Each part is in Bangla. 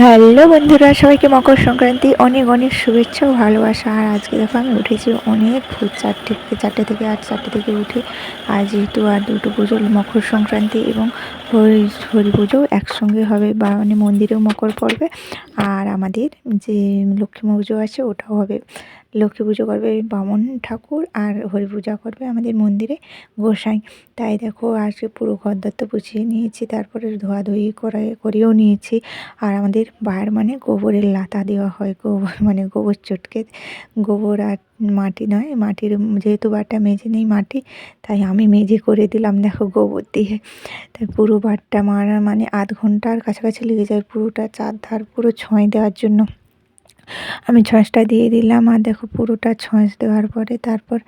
হ্যালো বন্ধুরা, সবাইকে মকর সংক্রান্তি অনেক অনেক শুভেচ্ছা ও ভালোবাসা। আর আজকে দেখো আমি উঠেছি অনেক ভোর, চারটে থেকে আর 4টে থেকে উঠে। আর যেহেতু আর দুটো পুজো, মকর সংক্রান্তি এবং হরি পুজো একসঙ্গে হবে, বা মানে মন্দিরেও মকর পড়বে, আর আমাদের যে লক্ষ্মী পুজো আছে ওটাও হবে। লক্ষ্মী পুজো করবে বামুন ঠাকুর, আর হরি পূজা করবে আমাদের মন্দিরে গোসাই। তাই দেখো আজকে পুরো ঘরদোর তো গুছিয়ে নিয়েছি, তারপরে ধোয়াধুয়ি করেও নিয়েছি। আর আমাদের বার মানে গোবরের লাতা দেওয়া হয়, গোবর মানে গোবর চটকে, গোবর আর মাটি নয়, মাটির যেহেতু বারটা মেজে নেই মাটি, তাই আমি মেজে করে দিলাম দেখো গোবর দিয়ে। তাই পুরো বারটা মারা মানে আধ ঘন্টার কাছাকাছি লেগে যায় পুরোটা চারধার পুরো ছয় দেওয়ার জন্য। আমি ছঁচটা দিয়ে দিলাম, আর দেখো পুরোটা ছঁচ দেওয়ার পরে তারপর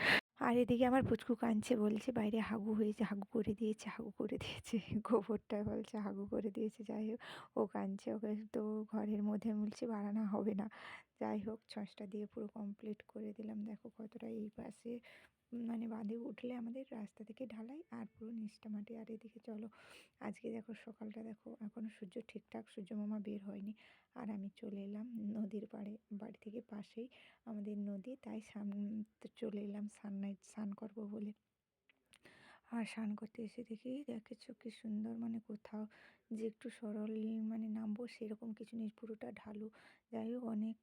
আর এদিকে আমার পুচকু কাঁদছে, বলছে বাইরে হাগু হয়েছে, হাগু করে দিয়েছে, হাগু করে দিয়েছে। গোবরটা বলছে হাগু করে দিয়েছে। যাই হোক, ও কাঁদছে, ওকে তো ঘরের মধ্যে বলছে বাড়ানো হবে না। যাই হোক, ছঁচটা দিয়ে পুরো কমপ্লিট করে দিলাম। দেখো কতটা এই পাশে মানে বাঁধে উঠলে আমাদের রাস্তা থেকে ঢালাই, আর পুরো নিচটা মাটি। আর এদিকে চলো, আজকে দেখো সকালটা দেখো, এখনও সূর্য ঠিকঠাক সূর্য মামা বের হয়নি। আর আমি চলে এলাম নদীর পাড়ে, বাড়ি থেকে পাশেই আমাদের নদী, তাই চলে এলাম স্নান করবো বলে। আর স্নান করতে এসে দেখি, দেখেছো কি সুন্দর, মানে কোথাও যে একটু সরল মানে নামবো সেরকম কিছু নেই, পুরোটা ঢালু। যাই হোক, অনেক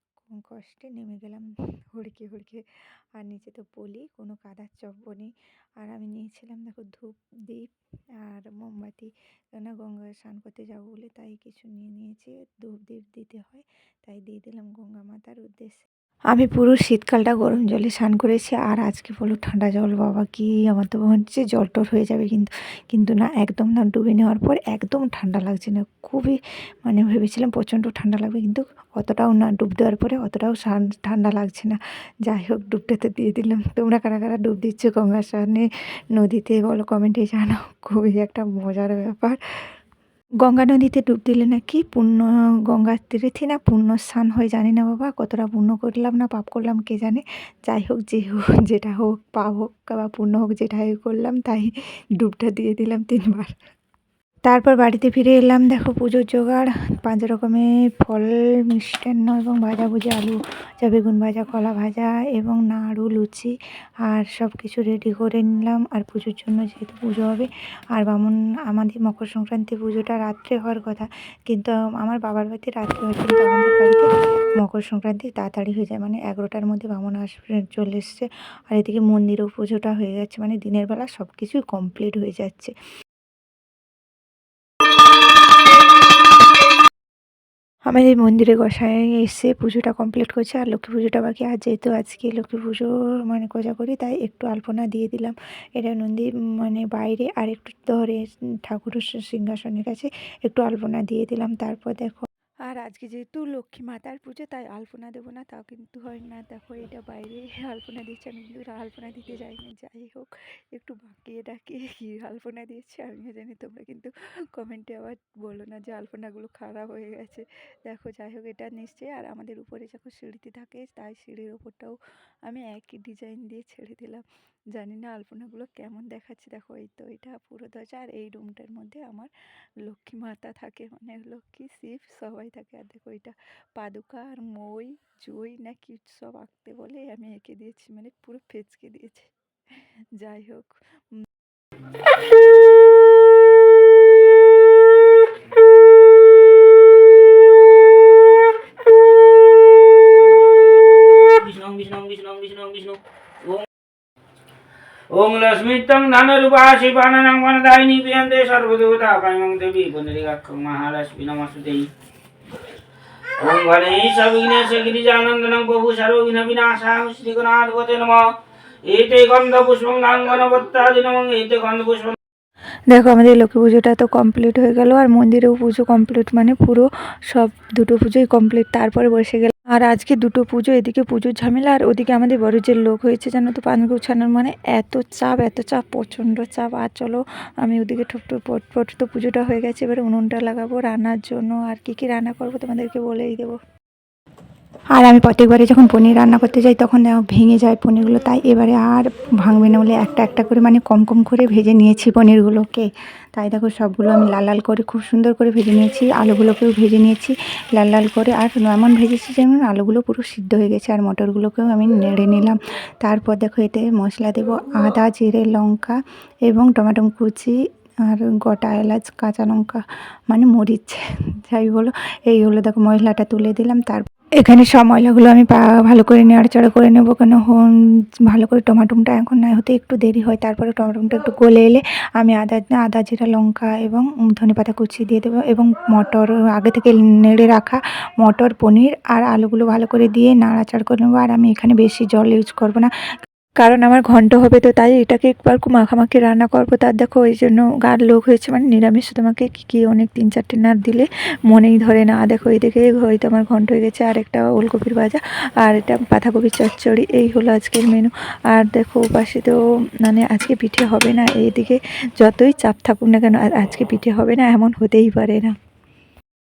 কষ্টে নেমে গেলাম হুড়কে হুড়কে। আর নিচে তো পলি, কোনো কাদার চব্য নেই। আর আমি নিয়েছিলাম দেখো ধূপ, দীপ আর মোমবাতি, কেননা গঙ্গায় স্নান করতে যাবো বলে, তাই কিছু নিয়ে নিয়েছি। ধূপ দীপ দিতে হয়, তাই দিয়ে দিলাম গঙ্গা মাতার উদ্দেশ্যে। আমি পুরো শীতকালটা গরম জলে স্নান করেছি, আর আজকে বলো ঠান্ডা জল, বাবা কি, আমার তো মনে হচ্ছে জল টল হয়ে যাবে, কিন্তু না, একদম না, ডুবে নেওয়ার পর একদম ঠান্ডা লাগছে না, খুবই মানে ভেবেছিলাম প্রচণ্ড ঠান্ডা লাগবে, কিন্তু অতটাও না, ডুব দেওয়ার পরে অতটাও ঠান্ডা লাগছে না। যাই হোক, ডুবটাতে দিয়ে দিলাম। তোমরা কারা কারা ডুব দিচ্ছ গঙ্গার স্নানে নদীতে বলো, কমেন্টে জানাও। খুবই একটা মজার ব্যাপার। গঙ্গা নদীতে ডুব দিলে নাকি পুণ্য, গঙ্গার তীর্থে না পুণ্য স্নান হয়, জানি না বাবা কতটা পুণ্য করলাম না পাপ করলাম কে জানে। যাই হোক, যে হোক যেটা হোক, পাপ হোক বা পুণ্য হোক, যেটাই করলাম, তাই ডুবটা দিয়ে দিলাম 3বার। তারপর বাড়িতে ফিরে এলাম, দেখো পুজোর জোগাড়, 5 রকমের ফল, মিষ্টান্ন এবং ভাজাভুজি, আলু ভাজা, বেগুন ভাজা, কলা ভাজা এবং নাড়ু, লুচি, আর সব কিছু রেডি করে নিলাম। আর পুজোর জন্য যেহেতু পুজো হবে, আর বামুন, আমাদের মকর সংক্রান্তি পুজোটা রাত্রে হওয়ার কথা, কিন্তু আমার বাবার বাড়িতে রাত্রে হয়, কিন্তু আমাদের বাড়িতে মকর সংক্রান্তি তাড়াতাড়ি হয়ে যায়, মানে 11টার মধ্যে বামুন আসবে, চলে এসছে। আর এদিকে মন্দিরেও পুজোটা হয়ে যাচ্ছে, মানে দিনের বেলা সব কিছুই কমপ্লিট হয়ে যাচ্ছে। আমাদের মন্দিরে গোসাই এসে পুজোটা কমপ্লিট করছে, আর লক্ষ্মী পুজোটা বাকি। আর যেহেতু আজকে লক্ষ্মী পুজো মানে কোজাগরি, তাই একটু আলপনা দিয়ে দিলাম। এটা নন্দী মানে বাইরে, আর একটু ধরে ঠাকুরের সিংহাসনের কাছে একটু আলপনা দিয়ে দিলাম। তারপর দেখো, আর আজকে যেহেতু লক্ষ্মী মাতার পুজো, তাই আলপনা দেবো না তাও কিন্তু হয় না। দেখো এটা বাইরে আলপনা দিচ্ছে, আমি কিন্তু আলপনা দিতে যাইনি। যাই হোক, একটু বাঁকিয়ে ডাকিয়ে কি আলপনা দিয়েছে আমিও জানি, তোমরা কিন্তু কমেন্টে আবার বলো না যে আলপনাগুলো খারাপ হয়ে গেছে। দেখো, যাই হোক, এটা নিশ্চয়ই। আর আমাদের উপরে যখন সিঁড়িতে থাকে, তাই সিঁড়ির ওপরটাও আমি একই ডিজাইন দিয়ে ছেড়ে দিলাম। জানি না আলপনাগুলো কেমন দেখাচ্ছে। দেখো, এই তো এটা পুরো দরজা, আর এই রুমটার মধ্যে আমার লক্ষ্মী মাতা থাকে, মানে লক্ষ্মী শিব সবাই থাকে। আর দেখো, এটা পাদুকা আর মই জই না কি সব আঁকতে বলে, আমি এঁকে দিয়েছি, মানে পুরো ফেচকে দিয়েছি। যাই হোক, विष्णु विष्णु विष्णु विष्णु विष्णु ओम लक्ष्मीतं धनरूपा शिवाननं वरदायिनी प्रियन्ते सर्वदेवता कायमं देवी पुनरिकाक्षं महालक्ष्मी नमस्ते। ओम गणेश विघ्नेश गिरिजानन्दनं प्रभु सर्वविघ्न विनाशाय श्रीगणाधिपते नमः। एते गन्धपुष्पं नाङ्गनवत्तादि नमः। एते गन्धपुष्पं। দেখো, আমাদের লক্ষ্মী পুজোটা তো কমপ্লিট হয়ে গেল, আর মন্দিরেও পুজো কমপ্লিট, মানে পুরো সব দুটো পুজোই কমপ্লিট। তারপরে বসে গেল, আর আজকে দুটো পুজো, এদিকে পুজোর ঝামেলা, আর ওদিকে আমাদের বড়জের লোক হয়েছে জানো তো, পান গুছানোর, মানে এত চাপ, এত চাপ, প্রচণ্ড চাপ। আর চলো, আমি ওদিকে পট তো পুজোটা হয়ে গেছে, এবার উনুনটা লাগাবো রান্নার জন্য। আর কি কি রান্না করবো তোমাদেরকে বলেই দেবো। আর আমি প্রত্যেকবারে যখন পনির রান্না করতে যাই তখন ভেঙে যায় পনিরগুলো, তাই এবারে আর ভাঙবে না বলে একটা একটা করে মানে কম কম করে ভেজে নিয়েছি পনিরগুলোকে। তাই দেখো সবগুলো আমি লাল লাল করে খুব সুন্দর করে ভেজে নিয়েছি, আলুগুলোকেও ভেজে নিয়েছি লাল লাল করে। আর এমন ভেজেছি যেমন আলুগুলো পুরো সিদ্ধ হয়ে গেছে। আর মটরগুলোকেও আমি নেড়ে নিলাম। তারপর দেখো এতে মশলা দেবো আদা, জিরে, লঙ্কা এবং টমেটো কুচি আর গোটা এলাচ, কাঁচা লঙ্কা মানে মরিচ যাই বলো, এই হলো দেখো মশলাটা তুলে দিলাম। এখানে সব মশলাগুলো আমি ভালো করে নাড়াচাড়া করে নেবো, কেন ভালো করে টমাটোমটা এখন না হতে একটু দেরি হয়। তারপরে টমাটোমটা একটু গলে এলে আমি আদা জিরা লঙ্কা এবং ধনেপাতা কুচি দিয়ে দেবো এবং মটর আগে থেকে নেড়ে রাখা মটর, পনির আর আলুগুলো ভালো করে দিয়ে নাড়াচাড়া করে নেবো। আর আমি এখানে বেশি জল ইউজ করবো না, কারণ আমার ঘন্ট হবে, তো তাই এটাকে একবার খুব মাখামাখি রান্না করবো। তার দেখো ওই জন্য গার লোক হয়েছে, মানে নিরামিষ তোমাকে কী অনেক 3-4টে না দিলে মনেই ধরে না। দেখো এইদিকে হয়তো আমার ঘন্ট হয়ে গেছে, আর একটা ওলকপির ভাজা আর এটা বাঁধাকপির চচ্চড়ি, এই হলো আজকের মেনু। আর দেখো পাশে তো মানে আজকে পিঠে হবে না, এইদিকে যতই চাপ থাকুক না কেন আজকে পিঠে হবে না এমন হতেই পারে না।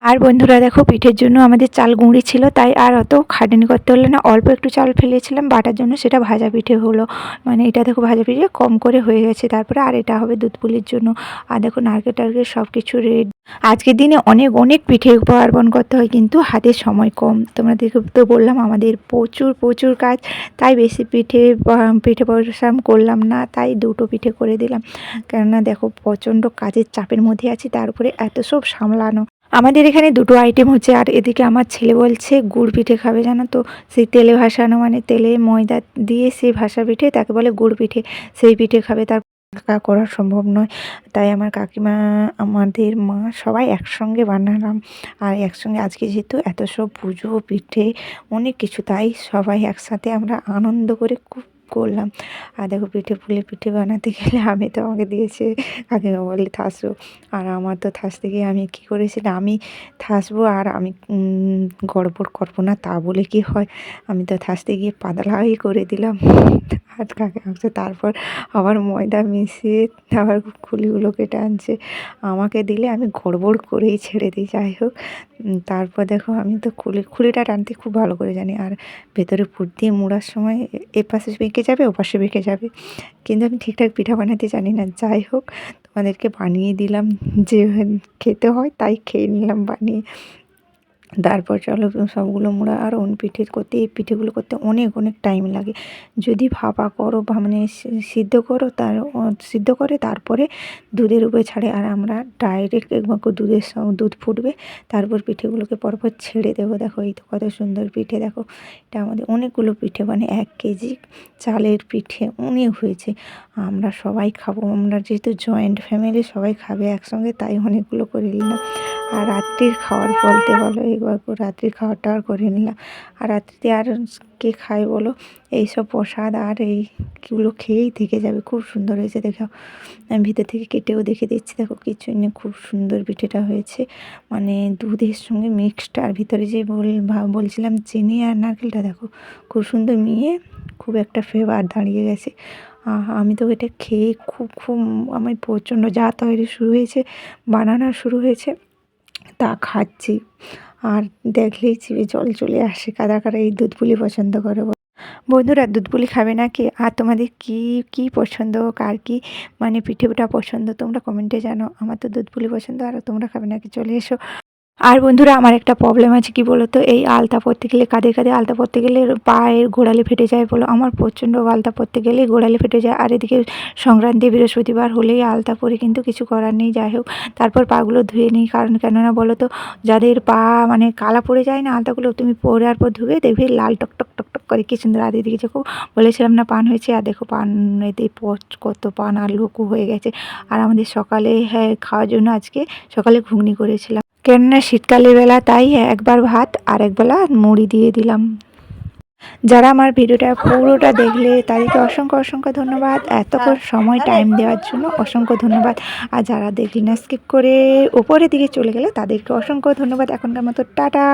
আর বন্ধুরা দেখো পিঠের জন্য আমাদের চাল গুঁড়ি ছিল, তাই আর অত খাটনি করতে হলো না, অল্প একটু চাল ফেলেছিলাম বাটার জন্য, সেটা ভাজা পিঠে হলো। মানে এটা দেখো ভাজা পিঠে কম করে হয়ে গেছে। তারপরে আর এটা হবে দুধ পুলির জন্য। আর দেখো নারকেল টারকেল সব কিছু রেডি। আজকের দিনে অনেক অনেক পিঠে পার্বণ করতে হয়, কিন্তু হাতে সময় কম। তোমরা দেখে তো বললাম আমাদের প্রচুর প্রচুর কাজ, তাই বেশি পিঠে পরিশ্রম করলাম না, তাই দুটো পিঠে করে দিলাম। কেননা দেখো প্রচণ্ড কাজের চাপের মধ্যে আছি, তার উপরে এত সব সামলানো। আমাদের এখানে দুটো আইটেম হচ্ছে, আর এদিকে আমার ছেলে বলছে গুড় পিঠে খাবে, জানো তো, সেই তেলে ভাসানো মানে তেলে ময়দা দিয়ে সেই ভাসা পিঠে, তাকে বলে গুড় পিঠে, সেই পিঠে খাবে। তার একা করা সম্ভব নয়, তাই আমার কাকিমা, আমাদের মা সবাই একসঙ্গে বানালাম। আর একসঙ্গে আজকে যেহেতু এত সব পুজো পিঠে অনেক কিছু, তাই সবাই একসাথে আমরা আনন্দ করে খুব করলাম। আর দেখো পিঠে বানাতে গেলে আমি তো আমাকে দিয়েছে কাকিমা বলে থাসো, আর আমার তো থাসতে গিয়ে আমি কী করেছিলাম, আমি থাসবো আর আমি গড়বড় করবো না তা বলে কি হয়, আমি তো থাসতে গিয়ে পাতলাই করে দিলাম। আর কাকিমা তারপর আবার ময়দা মিশিয়ে আবার খুলিগুলোকে টানছে, আমাকে দিলে আমি গড়বড় করেই ছেড়ে দিই। যাই হোক, তারপর দেখো আমি তো খুলিটা টানতে খুব ভালো করে জানি, আর ভেতরে পুর দিয়ে মোড়ার সময় এপাশে বেঁকে যাবে ওপাশে বেঁকে যাবে, কিন্তু আমি ঠিকঠাক পিঠা বানাতে জানি না। যাই হোক, তোমাদেরকে বানিয়ে দিলাম, যে খেতে হয় তাই খেয়ে নিলাম বানিয়ে। তারপর চলো সবগুলো মোড়া, আর এই পিঠেগুলো করতে অনেক অনেক টাইম লাগে। যদি ভাপা করো বা মানে সিদ্ধ করো, সিদ্ধ করে তারপরে দুধের উপরে ছাড়ে, আর আমরা ডাইরেক্ট দুধ ফুটবে, তারপর পিঠেগুলোকে পরপর ছেড়ে দেবো। দেখো এই তো কত সুন্দর পিঠে, দেখো এটা আমাদের অনেকগুলো পিঠে, মানে 1 কেজি চালের পিঠে অনেক হয়েছে। আমরা সবাই খাবো, আমরা যেহেতু জয়েন্ট ফ্যামিলি সবাই খাবে একসঙ্গে, তাই অনেকগুলো করে নিলাম। আর রাত্রির খাওয়ার বলতে বলো, এবার রাত্রির খাওয়াটা আর করে নিলাম। আর রাত্রিতে আর কে খায় বলো, এইসব প্রসাদ আর এইগুলো খেয়েই থেকে যাবে। খুব সুন্দর হয়েছে দেখো, আমি ভিতর থেকে কেটেও দেখে দিচ্ছি, দেখো কিছুই নেই, খুব সুন্দর পিঠেটা হয়েছে, মানে দুধের সঙ্গে মিক্সড। আর ভিতরে যে বলছিলাম চিনি আর নারকেলটা, দেখো খুব সুন্দর মিয়ে খুব একটা ফ্লেভার দাঁড়িয়ে গেছে। আমি তো এটা খেয়ে খুব আমার প্রচণ্ড যা তৈরি শুরু হয়েছে, বানানো শুরু হয়েছে তা খাচ্ছি, আর দেখলেই জিভে জল চলে আসে। কারা কারা এই দুধ পুলি পছন্দ করে বন্ধুরা, দুধ পুলি খাবে নাকি? আর তোমাদের কি পছন্দ, কার কি মানে পিঠেটা পছন্দ, তোমরা কমেন্টে জানো। আমার তো দুধ পুলি পছন্দ, আর তোমরা খাবে নাকি চলে এসো। আর বন্ধুরা আমার একটা প্রবলেম আছে, কি বলো তো, এই আলতা পরতে গেলে কাঁধে আলতা পরতে গেলে পায়ের গোড়ালি ফেটে যায় বলো, আমার প্রচণ্ড আলতা পরতে গেলেই গোড়ালি ফেটে যায়। আর এদিকে সংক্রান্তি বৃহস্পতিবার হলেই আলতা পরে, কিন্তু কিছু করার নেই। যাই হোক, তারপর পাগুলো ধুয়ে নিই, কারণ কেননা বলো তো, যাদের পা মানে কালা পড়ে যায় না আলতাগুলো, তুমি পরার পর ধুয়ে দেখবে লাল টক করে কি সুন্দর। আর এদিকে দেখো বলেছিলাম না পান হয়েছে, আর দেখো পান এতে কত পান আর লুকু হয়ে গেছে। আর আমাদের সকালে খাওয়ার জন্য আজকে সকালে ঘুগনি করেছিলাম, কেননা শীতকালের বেলা, তাই একবার ভাত আর একবেলা মুড়ি দিয়ে দিলাম। যারা আমার ভিডিওটা পুরোটা দেখলে তাদেরকে অসংখ্য ধন্যবাদ, এতক্ষণ সময় টাইম দেওয়ার জন্য অসংখ্য ধন্যবাদ। আর যারা দেখলি না স্কিপ করে ওপরের দিকে চলে গেলে তাদেরকে অসংখ্য ধন্যবাদ। এখনকার মতো টাটা।